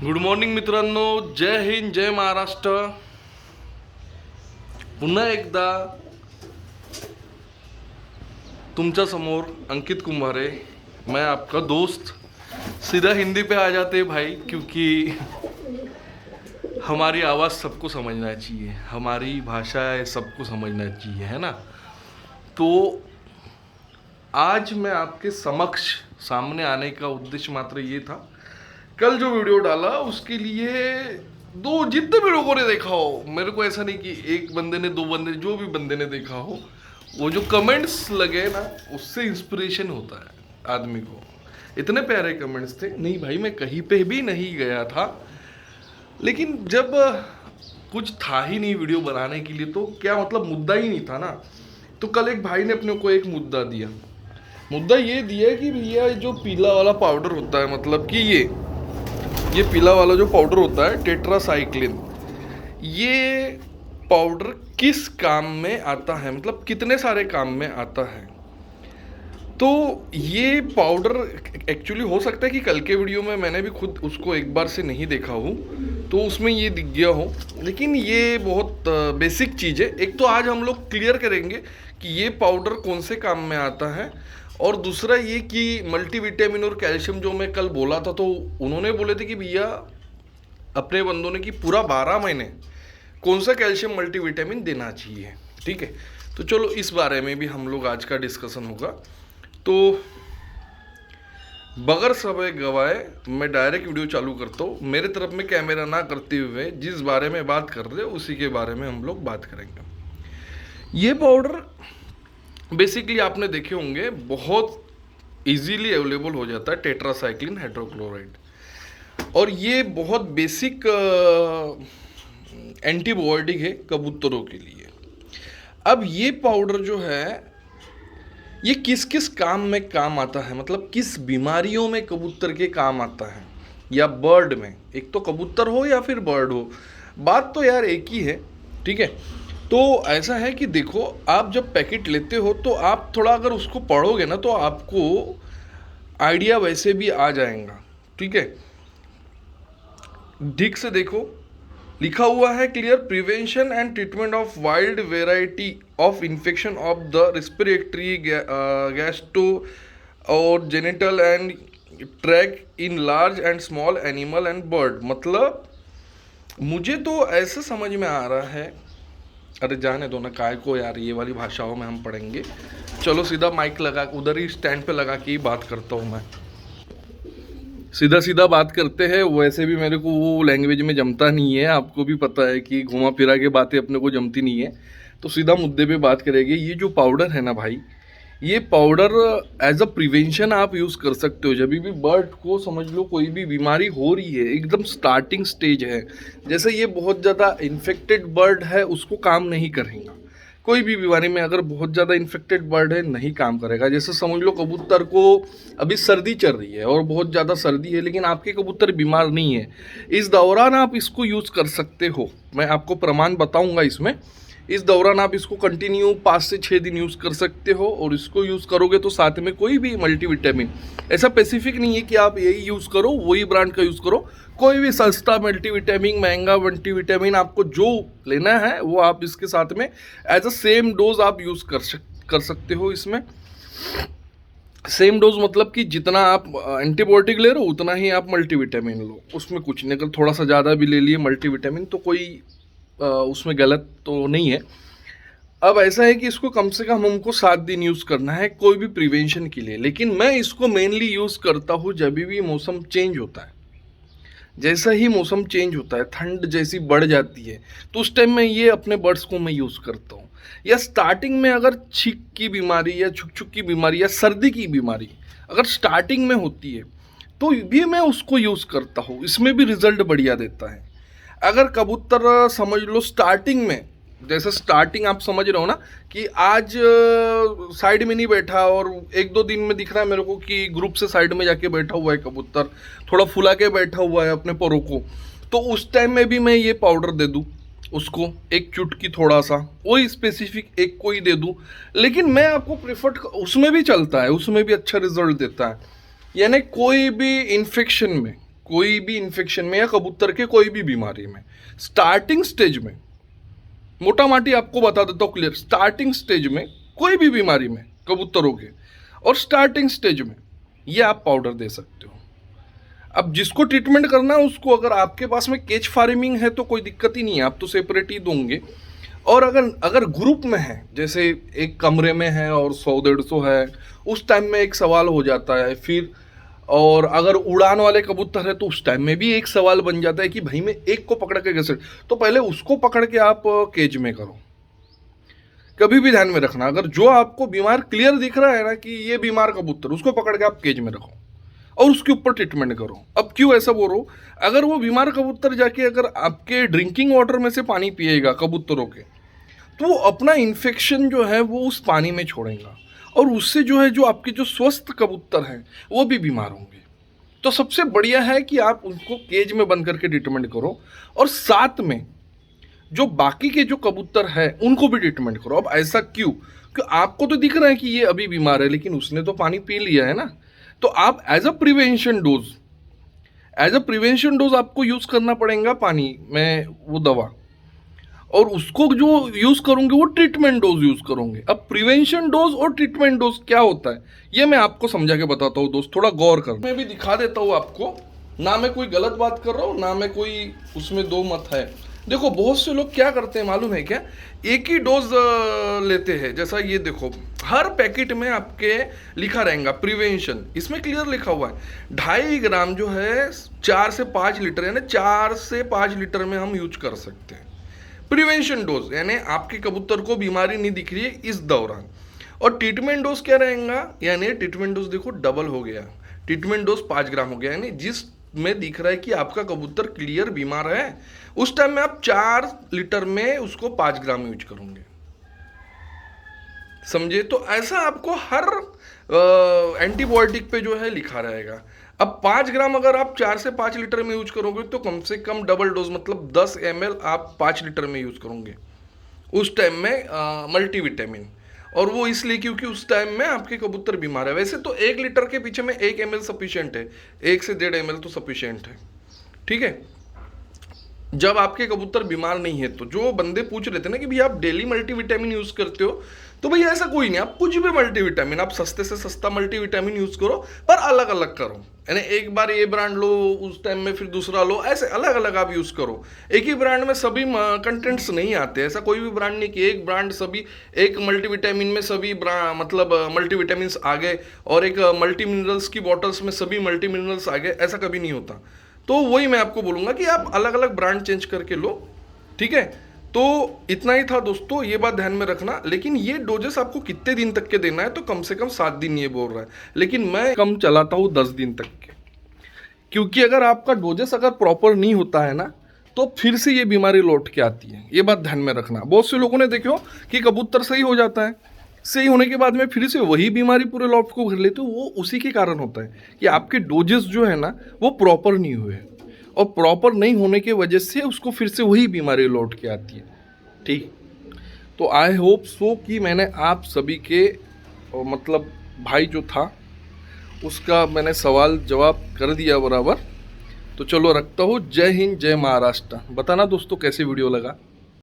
Good morning मित्रांनो, जय हिंद, जय महाराष्ट्र। पुन्हा एकदा तुमच्या समोर अंकित कुंभारे, मैं आपका दोस्त। सीधा हिंदी पे आ जाते भाई, क्योंकि हमारी आवाज़ सबको समझना चाहिए, हमारी भाषा है सबको समझना चाहिए, है ना। तो आज मैं आपके समक्ष सामने आने का उद्देश्य मात्र ये था, कल जो वीडियो डाला उसके लिए जितने भी लोगों ने देखा हो, मेरे को ऐसा नहीं कि एक बंदे ने, दो बंदे, जो भी बंदे ने देखा हो, वो जो कमेंट्स लगे ना, उससे इंस्पिरेशन होता है आदमी को। इतने प्यारे कमेंट्स थे। नहीं भाई, मैं कहीं पे भी नहीं गया था, लेकिन जब कुछ था ही नहीं वीडियो बनाने के लिए, तो क्या मतलब, मुद्दा ही नहीं था ना। तो कल एक भाई ने अपने को एक मुद्दा दिया। मुद्दा ये दिया कि भैया जो पीला वाला पाउडर होता है, मतलब कि ये पीला वाला जो पाउडर होता है टेट्रासाइक्लिन, ये पाउडर किस काम में आता है, मतलब कितने सारे काम में आता है। तो ये पाउडर एक्चुअली हो सकता है कि कल के वीडियो में मैंने भी खुद उसको एक बार से नहीं देखा हूँ, तो उसमें ये दिख गया हो, लेकिन ये बहुत बेसिक चीज़ है। एक तो आज हम लोग क्लियर करेंगे कि ये पाउडर कौन से काम में आता है, और दूसरा ये कि मल्टीविटामिन और कैल्शियम जो मैं कल बोला था, तो उन्होंने बोले थे कि भैया अपने बंदों ने कि पूरा 12 महीने कौन सा कैल्शियम मल्टीविटामिन देना चाहिए। ठीक है, तो चलो इस बारे में भी हम लोग आज का डिस्कशन होगा। तो बगैर समय गवाए मैं डायरेक्ट वीडियो चालू करता हूँ। मेरे तरफ में कैमरा ना करते हुए जिस बारे में बात कर रहे हो उसी के बारे में हम लोग बात करेंगे। ये पाउडर बेसिकली आपने देखे होंगे, बहुत इजीली अवेलेबल हो जाता है, टेट्रासाइक्लिन हाइड्रोक्लोराइड, और ये बहुत बेसिक एंटीबायोटिक है कबूतरों के लिए। अब ये पाउडर जो है, ये किस किस काम में काम आता है, मतलब किस बीमारियों में कबूतर के काम आता है, या बर्ड में, एक तो कबूतर हो या फिर बर्ड हो, बात तो यार एक ही है। ठीक है, तो ऐसा है कि देखो, आप जब पैकेट लेते हो तो आप थोड़ा अगर उसको पढ़ोगे ना, तो आपको आइडिया वैसे भी आ जाएगा। ठीक है, ठीक से देखो, लिखा हुआ है clear, prevention and treatment of wild variety of infection of the respiratory gastro और genital and tract in large and small animal and bird. मतलब मुझे तो ऐसे समझ में आ रहा है, अरे जाने दो ना, काय को यार, ये वाली भाषाओं में हम पढ़ेंगे। चलो सीधा माइक लगा, उधर ही स्टैंड पे लगा के ही बात करता हूँ मैं। सीधा सीधा बात करते हैं। वैसे भी मेरे को वो लैंग्वेज में जमता नहीं है, आपको भी पता है कि घुमा फिरा के बातें अपने को जमती नहीं है, तो सीधा मुद्दे पे बात करेंगे। ये जो पाउडर है ना भाई, ये पाउडर एज अ प्रिवेंशन आप यूज़ कर सकते हो। जब भी बर्ड को समझ लो कोई भी बीमारी हो रही है, एकदम स्टार्टिंग स्टेज है, जैसे ये बहुत ज़्यादा इन्फेक्टेड बर्ड है, उसको काम नहीं करेगा। कोई भी बीमारी में अगर बहुत ज़्यादा इन्फेक्टेड बर्ड है, नहीं काम करेगा। जैसे समझ लो कबूतर को अभी सर्दी चल रही है और बहुत ज़्यादा सर्दी है, लेकिन आपके कबूतर बीमार नहीं है, इस दौरान आप इसको यूज़ कर सकते हो। मैं आपको प्रमाण बताऊंगा इसमें। इस दौरान आप इसको कंटिन्यू 5 से 6 दिन यूज़ कर सकते हो, और इसको यूज़ करोगे तो साथ में कोई भी मल्टीविटामिन, ऐसा स्पेसिफिक नहीं है कि आप यही यूज़ करो, वही ब्रांड का यूज़ करो, कोई भी सस्ता मल्टीविटामिन, महंगा मल्टीविटामिन, आपको जो लेना है वो आप इसके साथ में एज अ सेम डोज आप यूज़ कर सकते हो। इसमें सेम डोज मतलब कि जितना आप एंटीबायोटिक ले रहे हो उतना ही आप मल्टीविटामिन लो, उसमें कुछ नहीं। अगर थोड़ा सा ज़्यादा भी ले लिए मल्टीविटामिन तो कोई उसमें गलत तो नहीं है। अब ऐसा है कि इसको कम से कम हमको 7 दिन यूज़ करना है कोई भी प्रिवेंशन के लिए, लेकिन मैं इसको मेनली यूज़ करता हूँ जब भी मौसम चेंज होता है। जैसा ही मौसम चेंज होता है, ठंड जैसी बढ़ जाती है, तो उस टाइम में ये अपने बर्ड्स को मैं यूज़ करता हूँ। या स्टार्टिंग में अगर छींक की बीमारी या छुक की बीमारी या सर्दी की बीमारी अगर स्टार्टिंग में होती है, तो भी मैं उसको यूज़ करता हूँ, इसमें भी रिजल्ट बढ़िया देता है। अगर कबूतर समझ लो स्टार्टिंग में, जैसे स्टार्टिंग आप समझ रहे हो ना कि आज साइड में नहीं बैठा और 1-2 दिन में दिख रहा है मेरे को कि ग्रुप से साइड में जाके बैठा हुआ है कबूतर, थोड़ा फुला के बैठा हुआ है अपने परों को, तो उस टाइम में भी मैं ये पाउडर दे दूँ उसको, एक चुटकी थोड़ा सा, वही स्पेसिफिक एक को ही दे दूँ। लेकिन मैं आपको प्रेफर, उसमें भी चलता है, उसमें भी अच्छा रिजल्ट देता है। यानी कोई भी इन्फेक्शन में कोई भी इन्फेक्शन में या कबूतर के कोई भी बीमारी में स्टार्टिंग स्टेज में, मोटा माटी आपको बता देता हूँ क्लियर, स्टार्टिंग स्टेज में कोई भी बीमारी में कबूतरों के और स्टार्टिंग स्टेज में ये आप पाउडर दे सकते हो। अब जिसको ट्रीटमेंट करना है उसको, अगर आपके पास में केज फार्मिंग है तो कोई दिक्कत ही नहीं है, आप तो सेपरेट ही दोगे। और अगर ग्रुप में है, जैसे एक कमरे में है और 100-150 है, उस टाइम में एक सवाल हो जाता है फिर। और अगर उड़ान वाले कबूतर है तो उस टाइम में भी एक सवाल बन जाता है कि भाई मैं एक को पकड़ के कैसे, तो पहले उसको पकड़ के आप केज में करो। कभी भी ध्यान में रखना, अगर जो आपको बीमार क्लियर दिख रहा है ना कि ये बीमार कबूतर, उसको पकड़ के आप केज में रखो और उसके ऊपर ट्रीटमेंट करो। अब क्यों ऐसा बोल रहा हूँ, अगर वो बीमार कबूतर जाके अगर आपके ड्रिंकिंग वाटर में से पानी पिएगा कबूतरों के, तो वो अपना इन्फेक्शन जो है वो उस पानी में छोड़ेगा और उससे जो है जो आपके जो स्वस्थ कबूतर हैं वो भी बीमार होंगे। तो सबसे बढ़िया है कि आप उनको केज में बंद करके ट्रीटमेंट करो और साथ में जो बाकी के जो कबूतर हैं उनको भी ट्रीटमेंट करो। अब ऐसा क्यों, क्योंकि आपको तो दिख रहा है कि ये अभी बीमार है लेकिन उसने तो पानी पी लिया है ना, तो आप एज अ प्रिवेंशन डोज आपको यूज़ करना पड़ेगा पानी में वो दवा, और उसको जो यूज़ करोगे वो ट्रीटमेंट डोज यूज़ करोगे। अब प्रिवेंशन डोज और ट्रीटमेंट डोज क्या होता है ये मैं आपको समझा के बताता हूँ दोस्त, थोड़ा गौर कर। मैं भी दिखा देता हूँ आपको, ना मैं कोई गलत बात कर रहा हूँ ना मैं कोई उसमें दो मत है। देखो बहुत से लोग क्या करते हैं मालूम है क्या, एक ही डोज लेते हैं। जैसा ये देखो, हर पैकेट में आपके लिखा रहेगा प्रिवेंशन, इसमें क्लियर लिखा हुआ है 2.5 ग्राम जो है 4 से 5 लीटर, यानी 4 से 5 लीटर में हम यूज कर सकते हैं प्रिवेंशन डोज, यानी आपके कबूतर को बीमारी नहीं दिख रही है इस दौरान। और ट्रीटमेंट डोज क्या रहेगा, यानी ट्रीटमेंट डोज देखो डबल हो गया, ट्रीटमेंट डोज 5 ग्राम हो गया, यानी जिस में दिख रहा है कि आपका कबूतर क्लियर बीमार है उस टाइम में आप 4 लीटर में उसको 5 ग्राम यूज करोगे, समझे। तो ऐसा आपको हर एंटीबायोटिक पे जो है लिखा रहेगा। अब 5 ग्राम अगर आप 4 से 5 लीटर में यूज करोगे तो कम से कम डबल डोज, मतलब 10 ml आप 5 लीटर में यूज करोगे उस टाइम में मल्टीविटामिन। और वो इसलिए क्योंकि उस टाइम में आपके कबूतर बीमार है। वैसे तो 1 लीटर के पीछे में 1 ml सफिशिएंट है, 1 से 1.5 ml तो सफिशिएंट है, ठीक है, जब आपके कबूतर बीमार नहीं है। तो जो बंदे पूछ रहे थे ना कि भैया आप डेली मल्टीविटामिन यूज करते हो, तो भैया ऐसा कोई नहीं, आप कुछ भी मल्टीविटामिन, आप सस्ते से सस्ता मल्टीविटामिन यूज करो पर अलग अलग करो, यानी एक बार ये ब्रांड लो उस टाइम में फिर दूसरा लो, ऐसे अलग अलग आप यूज करो। एक ही ब्रांड में सभी कंटेंट्स नहीं आते, ऐसा कोई भी ब्रांड नहीं कि एक ब्रांड सभी, एक मल्टीविटामिन में सभी मतलब मल्टीविटामिन आ गए और एक मल्टी मिनरल्स की बॉटल्स में सभी मल्टी मिनरल्स आ गए, ऐसा कभी नहीं होता। तो वही मैं आपको बोलूँगा कि आप अलग अलग ब्रांड चेंज करके लो, ठीक है। तो इतना ही था दोस्तों, ये बात ध्यान में रखना। लेकिन ये डोजेस आपको कितने दिन तक के देना है, तो कम से कम 7 दिन ये बोल रहा है, लेकिन मैं कम चलाता हूँ 10 दिन तक के, क्योंकि अगर आपका डोजेस अगर प्रॉपर नहीं होता है ना तो फिर से ये बीमारी लौट के आती है, ये बात ध्यान में रखना। बहुत से लोगों ने देखो कि कबूतर सही हो जाता है, सही होने के बाद में फिर से वही बीमारी पूरे लॉफ्ट को घेर लेते, वो उसी के कारण होता है कि आपके डोजेस जो है ना वो प्रॉपर नहीं हुए, और प्रॉपर नहीं होने के वजह से उसको फिर से वही बीमारी लौट के आती है, ठीक। तो आई होप सो कि मैंने आप सभी के मतलब भाई जो था उसका मैंने सवाल जवाब कर दिया बराबर। तो चलो रखता हूँ, जय हिंद जय महाराष्ट्र। बताना दोस्तों कैसे वीडियो लगा।